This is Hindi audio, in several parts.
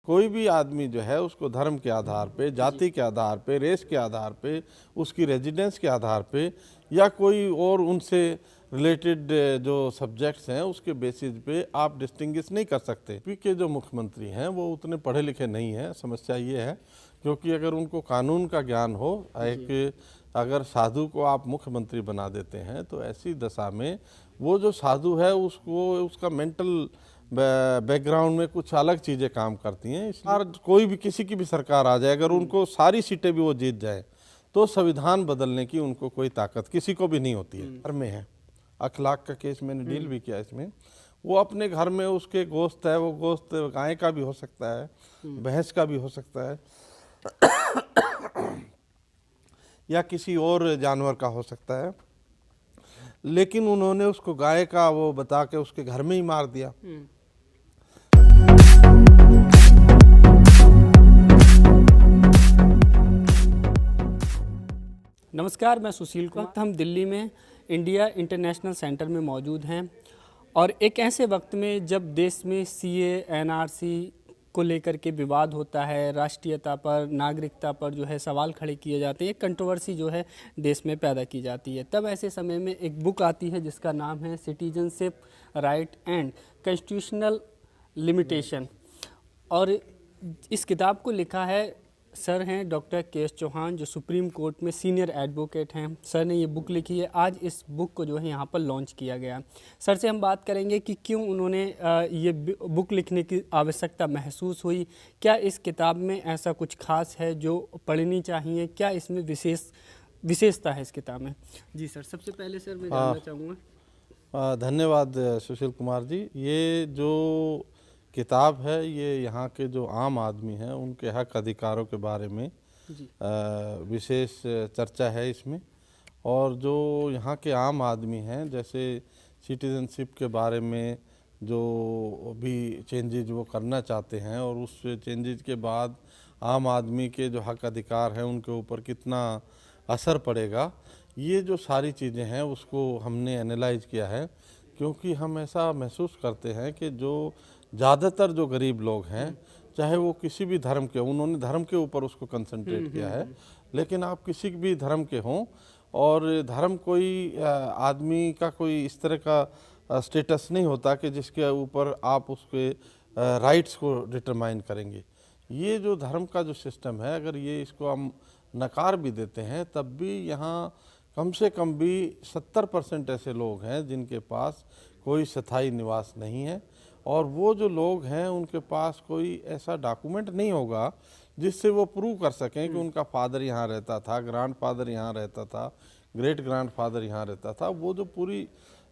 कोई भी आदमी जो है उसको धर्म के आधार पे, जाति के आधार पे, रेस के आधार पे, उसकी रेजिडेंस के आधार पे या कोई और उनसे रिलेटेड जो सब्जेक्ट्स हैं उसके बेसिस पे आप डिस्टिंग्विश नहीं कर सकते। यूपी के जो मुख्यमंत्री हैं वो उतने पढ़े लिखे नहीं हैं। समस्या ये है क्योंकि अगर उनको कानून का ज्ञान हो, एक अगर साधु को आप मुख्यमंत्री बना देते हैं तो ऐसी दशा में वो जो साधु है उसको उसका मेंटल बैकग्राउंड में कुछ अलग चीज़ें काम करती हैं। कोई भी किसी की भी सरकार आ जाए, अगर उनको सारी सीटें भी वो जीत जाए तो संविधान बदलने की उनको कोई ताकत किसी को भी नहीं होती है। घर में है अखलाक का केस मैंने डील भी किया इसमें। वो अपने घर में उसके गोश्त है, वो गोश्त गाय का भी हो सकता है, भैंस का भी हो सकता है या किसी और जानवर का हो सकता है, लेकिन उन्होंने उसको गाय का वो बता के उसके घर में ही मार दिया। नमस्कार, मैं सुशील कुमार। हम दिल्ली में इंडिया इंटरनेशनल सेंटर में मौजूद हैं और एक ऐसे वक्त में जब देश में सीए, एनआरसी को लेकर के विवाद होता है, राष्ट्रीयता पर, नागरिकता पर जो है सवाल खड़े किए जाते हैं, एक कंट्रोवर्सी जो है देश में पैदा की जाती है। तब ऐसे समय में एक बुक आती है जिसका नाम है citizenship right and constitutional limitation, और इस किताब को लिखा है सर हैं डॉक्टर के.एस. चौहान, जो सुप्रीम कोर्ट में सीनियर एडवोकेट हैं। सर ने ये बुक लिखी है। आज इस बुक को जो है यहाँ पर लॉन्च किया गया। सर से हम बात करेंगे कि क्यों उन्होंने ये बुक लिखने की आवश्यकता महसूस हुई, क्या इस किताब में ऐसा कुछ खास है जो पढ़नी चाहिए, क्या इसमें विशेषता है इस किताब में। जी सर, सबसे पहले सर मैं जानना चाहूँगा। धन्यवाद सुशील कुमार जी। ये जो किताब है ये यहाँ के जो आम आदमी हैं उनके हक अधिकारों के बारे में विशेष चर्चा है इसमें। और जो यहाँ के आम आदमी हैं, जैसे सिटीजनशिप के बारे में जो भी चेंजेज वो करना चाहते हैं और उस चेंजेज के बाद आम आदमी के जो हक अधिकार हैं उनके ऊपर कितना असर पड़ेगा, ये जो सारी चीज़ें हैं उसको हमने एनालाइज किया है। क्योंकि हम ऐसा महसूस करते हैं कि जो ज़्यादातर जो गरीब लोग हैं, चाहे वो किसी भी धर्म के, उन्होंने धर्म के ऊपर उसको कंसंट्रेट किया है, लेकिन आप किसी भी धर्म के हों और धर्म कोई आदमी का कोई इस तरह का स्टेटस नहीं होता कि जिसके ऊपर आप उसके राइट्स को डिटरमाइन करेंगे। ये जो धर्म का जो सिस्टम है, अगर ये इसको हम नकार भी देते हैं तब भी यहाँ कम से कम भी 70% ऐसे लोग हैं जिनके पास कोई स्थायी निवास नहीं है, और वो जो लोग हैं उनके पास कोई ऐसा डॉक्यूमेंट नहीं होगा जिससे वो प्रूव कर सकें कि उनका फादर यहाँ रहता था, ग्रैंड फादर यहाँ रहता था, ग्रेट ग्रैंड फादर यहाँ रहता था। वो जो पूरी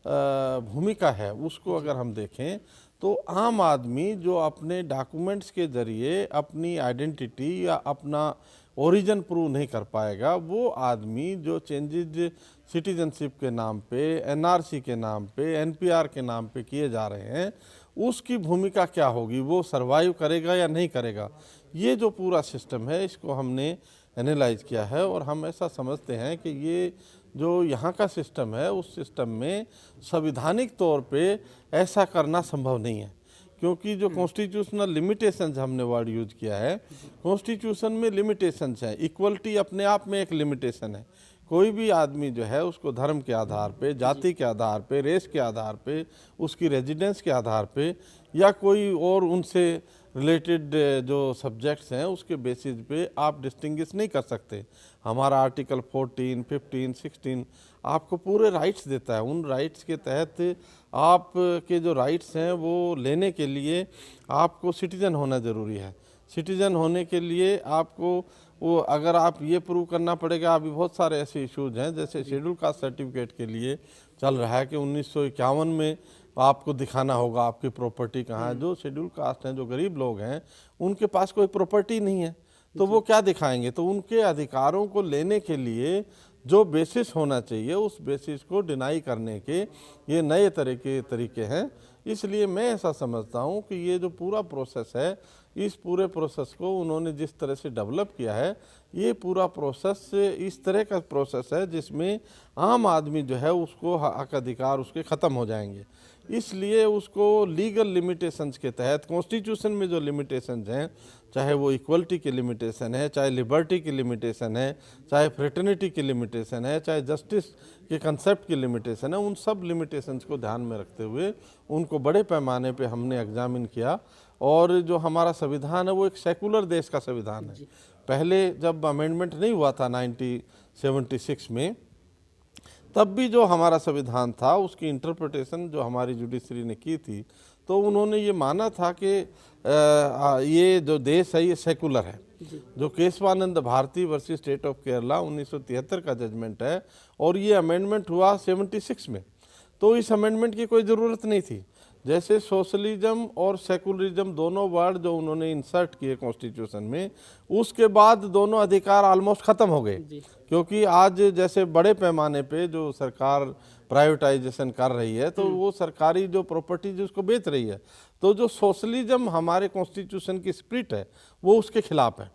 भूमिका है उसको अगर हम देखें तो आम आदमी जो अपने डॉक्यूमेंट्स के ज़रिए अपनी आइडेंटिटी या अपना ओरिजिन प्रूव नहीं कर पाएगा, वो आदमी जो चेंजेज सिटीजनशिप के नाम पे, एनआरसी के नाम पे, एनपीआर के नाम पे किए जा रहे हैं, उसकी भूमिका क्या होगी, वो सरवाइव करेगा या नहीं करेगा। ये जो पूरा सिस्टम है इसको हमने एनालाइज किया है और हम ऐसा समझते हैं कि ये जो यहाँ का सिस्टम है उस सिस्टम में संवैधानिक तौर पे ऐसा करना संभव नहीं है। क्योंकि जो कॉन्स्टिट्यूशनल लिमिटेशंस हमने वर्ड यूज किया है, कॉन्स्टिट्यूशन में लिमिटेशंस हैं। इक्वलिटी अपने आप में एक लिमिटेशन है। कोई भी आदमी जो है उसको धर्म के आधार पे, जाति के आधार पे, रेस के आधार पे, उसकी रेजिडेंस के आधार पे या कोई और उनसे रिलेटेड जो सब्जेक्ट्स हैं उसके बेसिस पे आप डिस्टिंग्विश नहीं कर सकते। हमारा आर्टिकल 14, 15, 16 आपको पूरे राइट्स देता है। उन राइट्स के तहत आप के जो राइट्स हैं वो लेने के लिए आपको सिटीजन होना ज़रूरी है। सिटीजन होने के लिए आपको वो अगर आप ये प्रूव करना पड़ेगा, अभी बहुत सारे ऐसे इश्यूज हैं जैसे शेड्यूल कास्ट सर्टिफिकेट के लिए चल रहा है कि 1951 में आपको दिखाना होगा आपकी प्रॉपर्टी कहाँ है। जो शेड्यूल कास्ट हैं, जो गरीब लोग हैं, उनके पास कोई प्रॉपर्टी नहीं है तो वो क्या दिखाएंगे। तो उनके अधिकारों को लेने के लिए जो बेसिस होना चाहिए उस बेसिस को डिनाई करने के ये नए तरीके हैं। इसलिए मैं ऐसा समझता हूँ कि ये जो पूरा प्रोसेस है, इस पूरे प्रोसेस को उन्होंने जिस तरह से डेवलप किया है, ये पूरा प्रोसेस इस तरह का प्रोसेस है जिसमें आम आदमी जो है उसको हक अधिकार उसके ख़त्म हो जाएंगे। इसलिए उसको लीगल लिमिटेशंस के तहत, कॉन्स्टिट्यूशन में जो लिमिटेशंस हैं, चाहे वो इक्वलिटी की लिमिटेशन है, चाहे लिबर्टी की लिमिटेशन है, चाहे फ्रेटर्निटी की लिमिटेशन है, चाहे जस्टिस के कंसेप्ट की लिमिटेशन है, उन सब लिमिटेशंस को ध्यान में रखते हुए उनको बड़े पैमाने पे हमने एग्जामिन किया। और जो हमारा संविधान है वो एक सेकुलर देश का संविधान है। पहले जब अमेंडमेंट नहीं हुआ था 1976 में, तब भी जो हमारा संविधान था उसकी इंटरप्रिटेशन जो हमारी जुडिशरी ने की थी, तो उन्होंने ये माना था कि ये जो देश है ये सेकुलर है। जो Keshavananda Bharati versus state of Kerala 1973 का जजमेंट है, और ये अमेंडमेंट हुआ 76 में, तो इस अमेंडमेंट की कोई ज़रूरत नहीं थी। जैसे सोशलिज्म और सेकुलरिज्म दोनों वर्ड जो उन्होंने इंसर्ट किए कॉन्स्टिट्यूशन में, उसके बाद दोनों अधिकार ऑलमोस्ट ख़त्म हो गए। क्योंकि आज जैसे बड़े पैमाने पे जो सरकार प्राइवेटाइजेशन कर रही है, तो वो सरकारी जो प्रॉपर्टीज उसको बेच रही है। तो जो सोशलिज्म हमारे कॉन्स्टिट्यूशन की स्पिरिट है वो उसके खिलाफ है।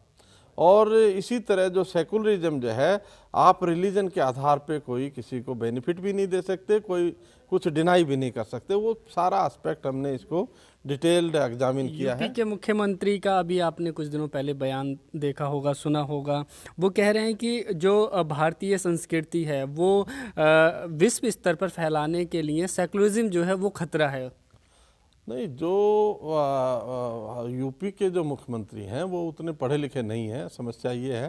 और इसी तरह जो सेकुलरिज्म जो है, आप रिलीजन के आधार पे कोई किसी को बेनिफिट भी नहीं दे सकते, कोई कुछ डिनाई भी नहीं कर सकते। वो सारा एस्पेक्ट हमने इसको डिटेल्ड एग्जामिन किया है। यूपी के मुख्यमंत्री का अभी आपने कुछ दिनों पहले बयान देखा होगा, सुना होगा। वो कह रहे हैं कि जो भारतीय संस्कृति है वो विश्व स्तर पर फैलाने के लिए सेकुलरिज्म जो है वो खतरा है। नहीं, जो यूपी के जो मुख्यमंत्री हैं वो उतने पढ़े लिखे नहीं हैं। समस्या ये है,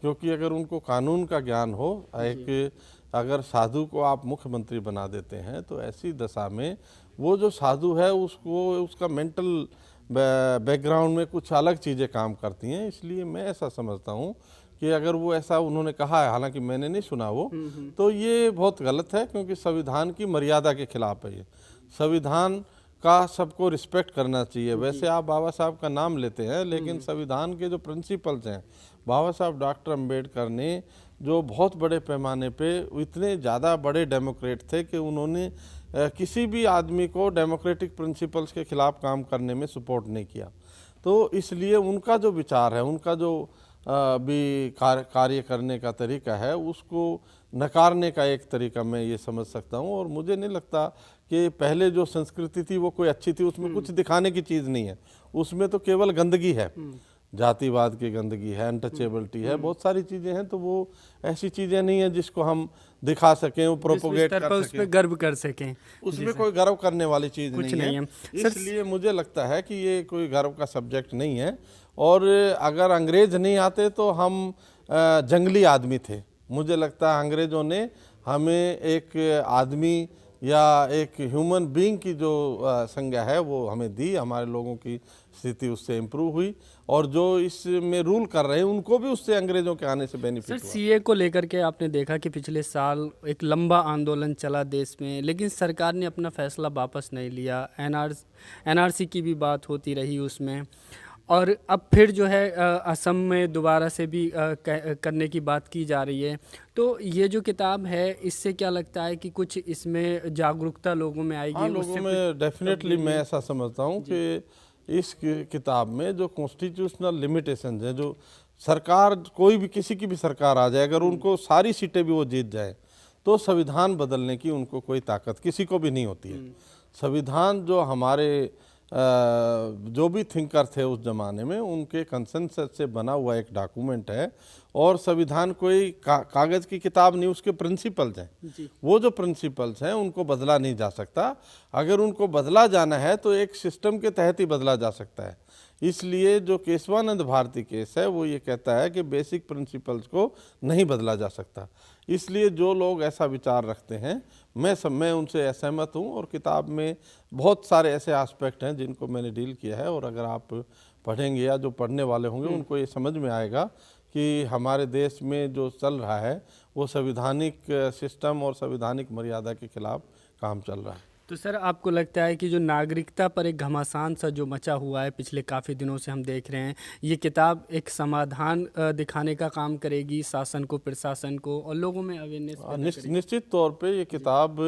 क्योंकि अगर उनको कानून का ज्ञान हो, एक अगर साधु को आप मुख्यमंत्री बना देते हैं, तो ऐसी दशा में वो जो साधु है उसको उसका मेंटल बैकग्राउंड में कुछ अलग चीज़ें काम करती हैं। इसलिए मैं ऐसा समझता हूँ कि अगर वो ऐसा उन्होंने कहा है, हालांकि मैंने नहीं सुना वो, तो ये बहुत गलत है, क्योंकि संविधान की मर्यादा के खिलाफ है। ये संविधान का सबको रिस्पेक्ट करना चाहिए। वैसे आप बाबा साहब का नाम लेते हैं, लेकिन संविधान के जो प्रिंसिपल्स हैं, बाबा साहब डॉक्टर अंबेडकर ने जो बहुत बड़े पैमाने पे इतने ज़्यादा बड़े डेमोक्रेट थे कि उन्होंने किसी भी आदमी को डेमोक्रेटिक प्रिंसिपल्स के खिलाफ काम करने में सपोर्ट नहीं किया। तो इसलिए उनका जो विचार है, उनका जो भी कार्य करने का तरीका है, उसको नकारने का एक तरीका मैं ये समझ सकता हूँ। और मुझे नहीं लगता कि पहले जो संस्कृति थी वो कोई अच्छी थी, उसमें कुछ दिखाने की चीज़ नहीं है। उसमें तो केवल गंदगी है, जातिवाद की गंदगी है, अनटचेबिलिटी है, बहुत सारी चीज़ें हैं। तो वो ऐसी चीज़ें नहीं है जिसको हम दिखा सकें, वो प्रोपोगेट कर सकें, उस पर गर्व कर सकें। उसमें कोई गर्व करने वाली चीज़ नहीं है। इसलिए मुझे लगता है कि ये कोई गर्व का सब्जेक्ट नहीं है। और अगर अंग्रेज नहीं आते तो हम जंगली आदमी थे। मुझे लगता है अंग्रेज़ों ने हमें एक आदमी या एक ह्यूमन बीइंग की जो संज्ञा है वो हमें दी। हमारे लोगों की स्थिति उससे इम्प्रूव हुई, और जो इसमें रूल कर रहे हैं उनको भी उससे अंग्रेज़ों के आने से बेनिफिट हुआ। सीए को लेकर के आपने देखा कि पिछले साल एक लंबा आंदोलन चला देश में, लेकिन सरकार ने अपना फैसला वापस नहीं लिया। एनआरसी की भी बात होती रही उसमें, और अब फिर जो है असम में दोबारा से भी करने की बात की जा रही है। तो ये जो किताब है, इससे क्या लगता है कि कुछ इसमें जागरूकता लोगों में आएगी? हाँ, लोगों में डेफिनेटली मैं ऐसा समझता हूँ कि इस किताब में जो कॉन्स्टिट्यूशनल लिमिटेशन है, जो सरकार कोई भी किसी की भी सरकार आ जाए, अगर उनको सारी सीटें भी वो जीत जाए, तो संविधान बदलने की उनको कोई ताकत किसी को भी नहीं होती है। संविधान जो हमारे जो भी थिंकर थे उस जमाने में, उनके कंसेंसस से बना हुआ एक डॉक्यूमेंट है। और संविधान कोई कागज़ की किताब नहीं, उसके प्रिंसिपल्स हैं। वो जो प्रिंसिपल्स हैं उनको बदला नहीं जा सकता। अगर उनको बदला जाना है तो एक सिस्टम के तहत ही बदला जा सकता है। इसलिए जो केशवानंद भारती केस है वो ये कहता है कि बेसिक प्रिंसिपल्स को नहीं बदला जा सकता। इसलिए जो लोग ऐसा विचार रखते हैं, मैं उनसे असहमत हूँ। और किताब में बहुत सारे ऐसे एस्पेक्ट हैं जिनको मैंने डील किया है, और अगर आप पढ़ेंगे या जो पढ़ने वाले होंगे उनको ये समझ में आएगा कि हमारे देश में जो चल रहा है वो संवैधानिक सिस्टम और संवैधानिक मर्यादा के खिलाफ काम चल रहा है। तो सर, आपको लगता है कि जो नागरिकता पर एक घमासान सा जो मचा हुआ है पिछले काफ़ी दिनों से हम देख रहे हैं, ये किताब एक समाधान दिखाने का काम करेगी शासन को, प्रशासन को, और लोगों में अवेयरनेस? निश्चित तौर पे ये किताब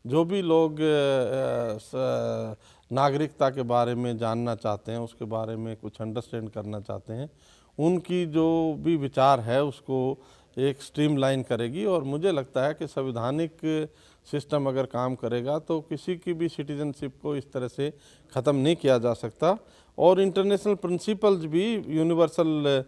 जो भी लोग नागरिकता के बारे में जानना चाहते हैं, उसके बारे में कुछ अंडरस्टैंड करना चाहते हैं, उनकी जो भी विचार है उसको एक स्ट्रीमलाइन करेगी। और मुझे लगता है कि संवैधानिक सिस्टम अगर काम करेगा तो किसी की भी सिटीजनशिप को इस तरह से ख़त्म नहीं किया जा सकता। और इंटरनेशनल प्रिंसिपल्स भी, यूनिवर्सल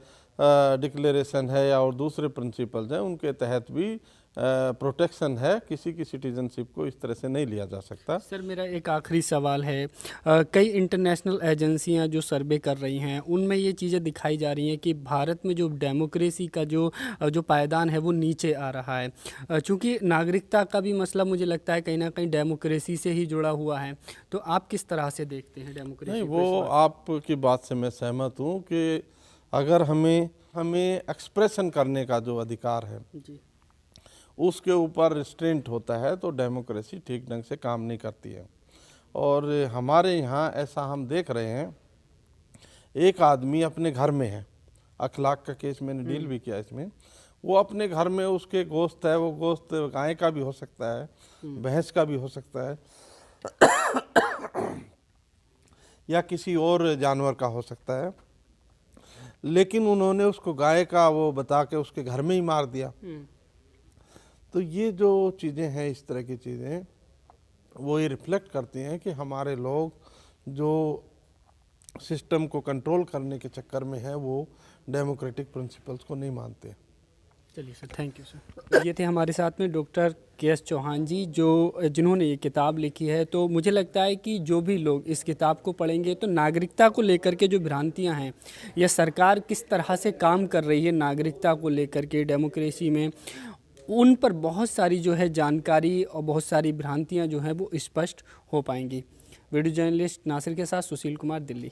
डिक्लेरेशन है या और दूसरे प्रिंसिपल्स हैं, उनके तहत भी प्रोटेक्शन है, किसी की सिटीजनशिप को इस तरह से नहीं लिया जा सकता। सर मेरा एक आखिरी सवाल है, कई इंटरनेशनल एजेंसियां जो सर्वे कर रही हैं उनमें ये चीज़ें दिखाई जा रही हैं कि भारत में जो डेमोक्रेसी का जो पायदान है वो नीचे आ रहा है। चूँकि नागरिकता का भी मसला मुझे लगता है कहीं ना कहीं डेमोक्रेसी से ही जुड़ा हुआ है, तो आप किस तरह से देखते हैं डेमोक्रेसी? नहीं, वो आपकी बात से मैं सहमत हूँ कि अगर हमें एक्सप्रेशन करने का जो अधिकार है जी, उसके ऊपर रिस्ट्रेंट होता है तो डेमोक्रेसी ठीक ढंग से काम नहीं करती है। और हमारे यहाँ ऐसा हम देख रहे हैं, एक आदमी अपने घर में है, अखलाक का केस मैंने डील भी किया इसमें, वो अपने घर में उसके गोश्त है, वो गोश्त गाय का भी हो सकता है, भैंस का भी हो सकता है या किसी और जानवर का हो सकता है, लेकिन उन्होंने उसको गाय का वो बता के उसके घर में ही मार दिया। तो ये जो चीज़ें हैं, इस तरह की चीज़ें, वो ये रिफ्लेक्ट करती हैं कि हमारे लोग जो सिस्टम को कंट्रोल करने के चक्कर में है वो डेमोक्रेटिक प्रिंसिपल्स को नहीं मानते। चलिए सर, थैंक यू सर। ये थे हमारे साथ में डॉक्टर के.एस. चौहान जी, जिन्होंने ये किताब लिखी है। तो मुझे लगता है कि जो भी लोग इस किताब को पढ़ेंगे तो नागरिकता को लेकर के जो भ्रांतियां हैं या सरकार किस तरह से काम कर रही है नागरिकता को लेकर के डेमोक्रेसी में, उन पर बहुत सारी जो है जानकारी और बहुत सारी भ्रांतियां जो हैं वो स्पष्ट हो पाएंगी। वीडियो जर्नलिस्ट नासिर के साथ सुशील कुमार, दिल्ली।